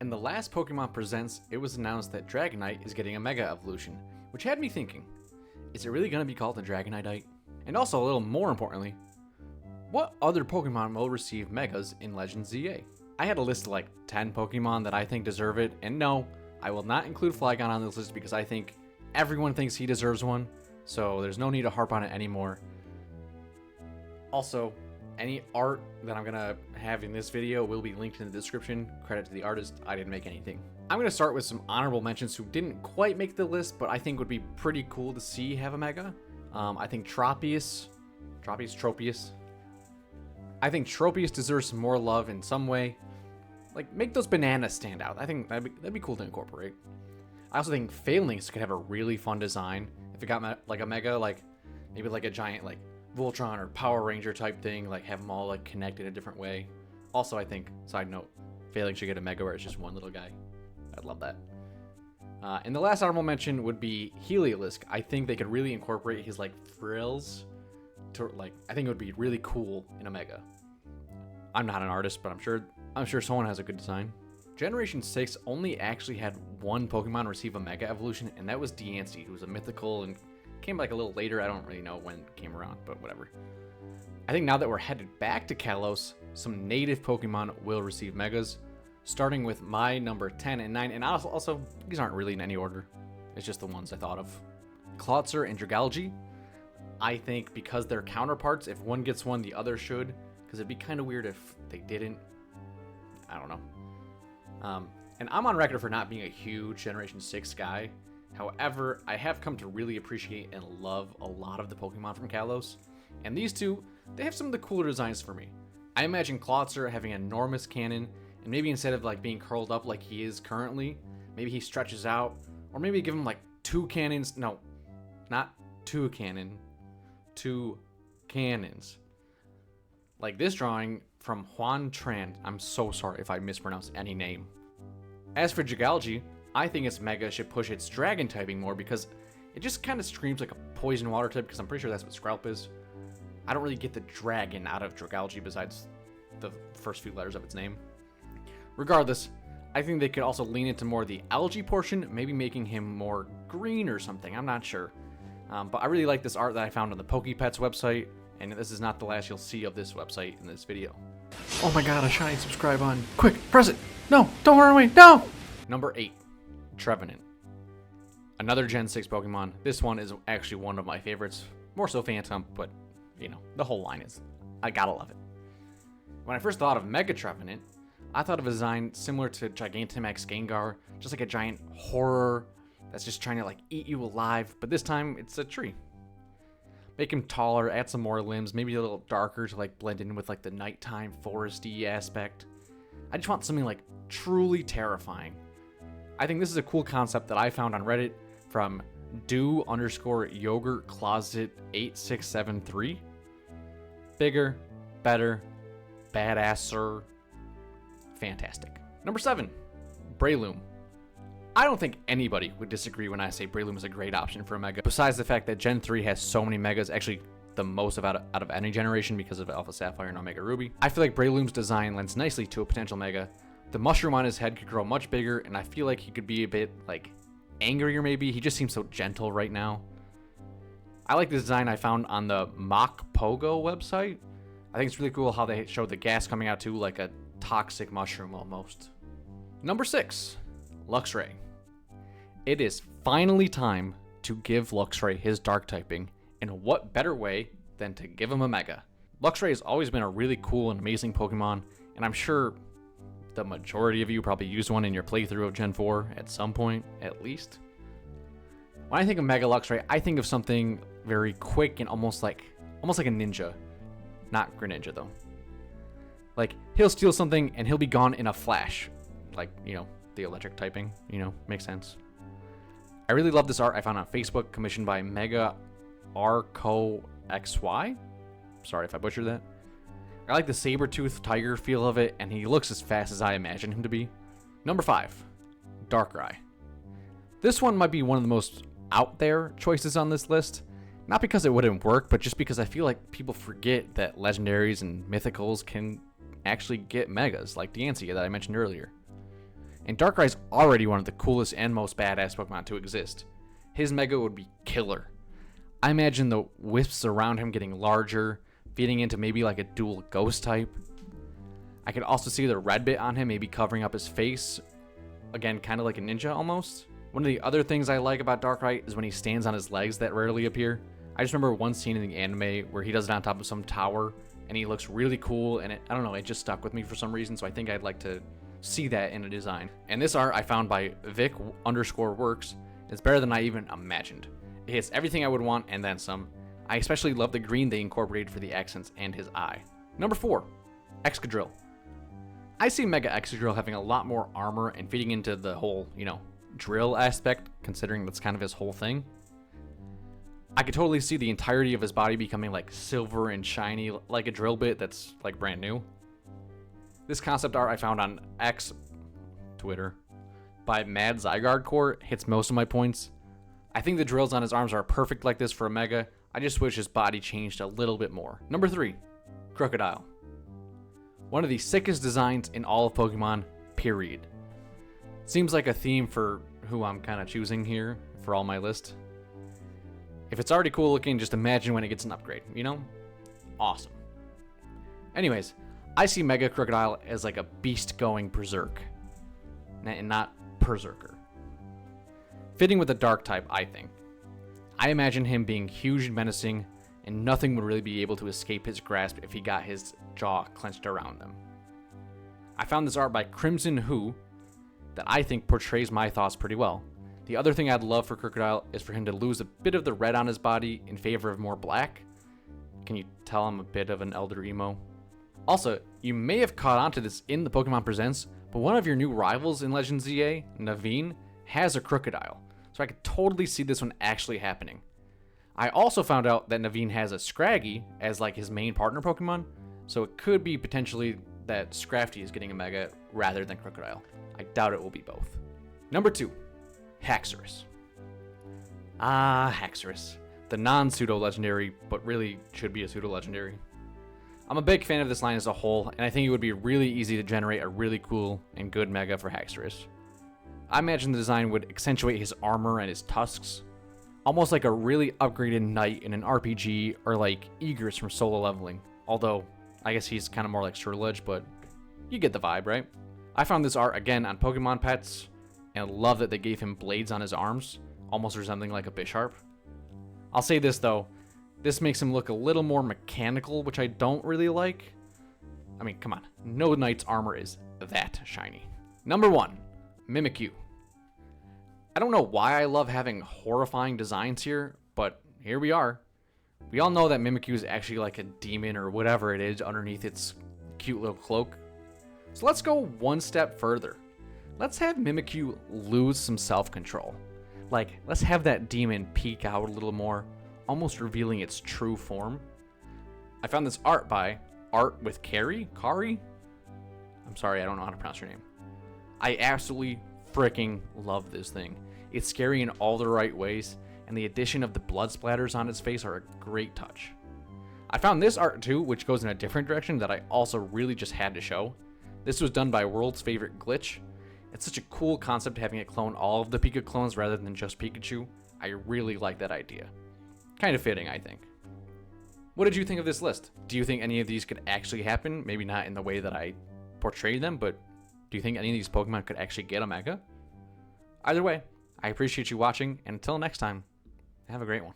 In the last Pokemon Presents, it was announced that Dragonite is getting a Mega Evolution, which had me thinking, is it really going to be called the Dragonite? And also, a little more importantly, what other Pokemon will receive Megas in Legends ZA? I had a list of like 10 Pokemon that I think deserve it, and no, I will not include Flygon on this list because I think everyone thinks he deserves one, so there's no need to harp on it anymore. Also, any art that I'm gonna have in this video will be linked in the description. Credit to the artist, I didn't make anything. I'm gonna start with some honorable mentions who didn't quite make the list, but I think would be pretty cool to see have a Mega. I think Tropius. I think Tropius deserves some more love in some way. Like, make those bananas stand out. I think that'd be cool to incorporate. I also think Phalanx could have a really fun design if it got like a Mega, like maybe like a giant like Voltron or Power Ranger type thing, like have them all like connected a different way. Also, I think, side note, Phalanx should get a Mega where it's just one little guy. I'd love that. And the last honorable mention would be Heliolisk. I think they could really incorporate his like frills to like, I think it would be really cool in a Mega. I'm not an artist, but I'm sure someone has a good design. Generation 6 only actually had one Pokemon receive a Mega Evolution, and that was Diancie, who was a mythical and came like a little later. I don't really know when it came around, but whatever. I think now that we're headed back to Kalos, some native Pokemon will receive Megas, starting with my number 10 and 9, and also these aren't really in any order. It's just the ones I thought of. Clawitzer and Dragalge. I think because they're counterparts, if one gets one, the other should, because it'd be kind of weird if they didn't. I don't know. And I'm on record for not being a huge Generation 6 guy. However, I have come to really appreciate and love a lot of the Pokemon from Kalos. And these two, they have some of the cooler designs for me. I imagine Clawitzer having an enormous cannon, and maybe instead of like being curled up like he is currently, maybe he stretches out, or maybe give him like two cannons. No, not two cannon, two cannons. Like this drawing from Juan Tran. I'm so sorry if I mispronounced any name. As for Dragalge, I think its Mega should push its Dragon typing more because it just kind of screams like a poison water type, because I'm pretty sure that's what Skrelp is. I don't really get the dragon out of Dragalge besides the first few letters of its name. Regardless, I think they could also lean into more of the algae portion, maybe making him more green or something. I'm not sure. But I really like this art that I found on the PokePets website, and this is not the last you'll see of this website in this video. Oh my god, a shiny subscribe on. Quick, press it! No, don't run away, no! Number 8, Trevenant. Another Gen 6 Pokemon. This one is actually one of my favorites. More so Phantom, but, you know, the whole line is. I gotta love it. When I first thought of Mega Trevenant, I thought of a design similar to Gigantamax Gengar, just like a giant horror that's just trying to like eat you alive, but this time it's a tree. Make him taller, add some more limbs, maybe a little darker to like blend in with like the nighttime foresty aspect. I just want something like truly terrifying. I think this is a cool concept that I found on Reddit from do_yogurt closet 8673. Bigger, better, badasser, fantastic. Number 7, Breloom. I don't think anybody would disagree when I say Breloom is a great option for a Mega. Besides the fact that Gen 3 has so many Megas, actually the most out of any generation because of Alpha Sapphire and Omega Ruby. I feel like Breloom's design lends nicely to a potential Mega. The mushroom on his head could grow much bigger, and I feel like he could be a bit like angrier maybe. He just seems so gentle right now. I like the design I found on the Mock Pogo website. I think it's really cool how they showed the gas coming out too, like a toxic mushroom almost. Number 6, Luxray. It is finally time to give Luxray his dark typing, and what better way than to give him a Mega. Luxray has always been a really cool and amazing Pokemon, and I'm sure the majority of you probably used one in your playthrough of Gen 4 at some point, at least. When I think of Mega Luxray, I think of something very quick and almost like a ninja. Not Greninja though. Like, he'll steal something and he'll be gone in a flash. Like, you know, the electric typing, you know, makes sense. I really love this art I found on Facebook, commissioned by Mega Arco XY. Sorry if I butchered that. I like the saber-toothed tiger feel of it, and he looks as fast as I imagine him to be. Number 5, Darkrai. This one might be one of the most out there choices on this list. Not because it wouldn't work, but just because I feel like people forget that legendaries and mythicals can actually get Megas, like Diancie that I mentioned earlier. And Darkrai's already one of the coolest and most badass Pokemon to exist. His Mega would be killer. I imagine the wisps around him getting larger, feeding into maybe like a dual ghost type. I could also see the red bit on him maybe covering up his face. Again, kind of like a ninja almost. One of the other things I like about Darkrai is when he stands on his legs that rarely appear. I just remember one scene in the anime where he does it on top of some tower and he looks really cool, and I don't know, it just stuck with me for some reason, so I think I'd like to see that in a design. And this art I found by Vic_works. It's better than I even imagined. It hits everything I would want and then some. I especially love the green they incorporated for the accents and his eye. Number 4, Excadrill. I see Mega Excadrill having a lot more armor and feeding into the whole, drill aspect, considering that's kind of his whole thing. I could totally see the entirety of his body becoming like silver and shiny, like a drill bit that's like brand new. This concept art I found on X, Twitter, by Mad Zygarde Core hits most of my points. I think the drills on his arms are perfect like this for a Mega. I just wish his body changed a little bit more. Number 3, Krookodile. One of the sickest designs in all of Pokemon, period. Seems like a theme for who I'm kind of choosing here for all my list. If it's already cool looking, just imagine when it gets an upgrade, Awesome. Anyways, I see Mega Krookodile as like a beast going berserk, and not berserker. Fitting with the dark type, I think. I imagine him being huge and menacing, and nothing would really be able to escape his grasp if he got his jaw clenched around him. I found this art by Crimson Who that I think portrays my thoughts pretty well. The other thing I'd love for Krookodile is for him to lose a bit of the red on his body in favor of more black. Can you tell I'm a bit of an elder emo? Also, you may have caught on to this in the Pokemon Presents, but one of your new rivals in Legends ZA, Naveen, has a Krookodile, so I could totally see this one actually happening. I also found out that Naveen has a Scraggy as like his main partner Pokemon, so it could be potentially that Scrafty is getting a Mega rather than Krookodile. I doubt it will be both. Number 2, Haxorus. Haxorus. The non-pseudo-legendary, but really should be a pseudo-legendary. I'm a big fan of this line as a whole, and I think it would be really easy to generate a really cool and good Mega for Haxorus. I imagine the design would accentuate his armor and his tusks, almost like a really upgraded knight in an RPG, or like Egress from Solo Leveling. Although, I guess he's kind of more like Surledge, but you get the vibe, right? I found this art again on Pokemon Pets, and love that they gave him blades on his arms, almost resembling like a Bisharp. I'll say this though, this makes him look a little more mechanical, which I don't really like. I mean, come on, no knight's armor is that shiny. Number 1, Mimikyu. I don't know why I love having horrifying designs here, but here we are. We all know that Mimikyu is actually like a demon or whatever it is underneath its cute little cloak. So let's go one step further. Let's have Mimikyu lose some self-control. Like, let's have that demon peek out a little more, almost revealing its true form. I found this art by Art with Kari? I'm sorry, I don't know how to pronounce your name. I absolutely freaking love this thing. It's scary in all the right ways, and the addition of the blood splatters on its face are a great touch. I found this art too, which goes in a different direction that I also really just had to show. This was done by World's Favorite Glitch. It's such a cool concept having it clone all of the Pika clones rather than just Pikachu. I really like that idea. Kind of fitting, I think. What did you think of this list? Do you think any of these could actually happen? Maybe not in the way that I portrayed them, but do you think any of these Pokemon could actually get a Mega? Either way, I appreciate you watching, and until next time, have a great one.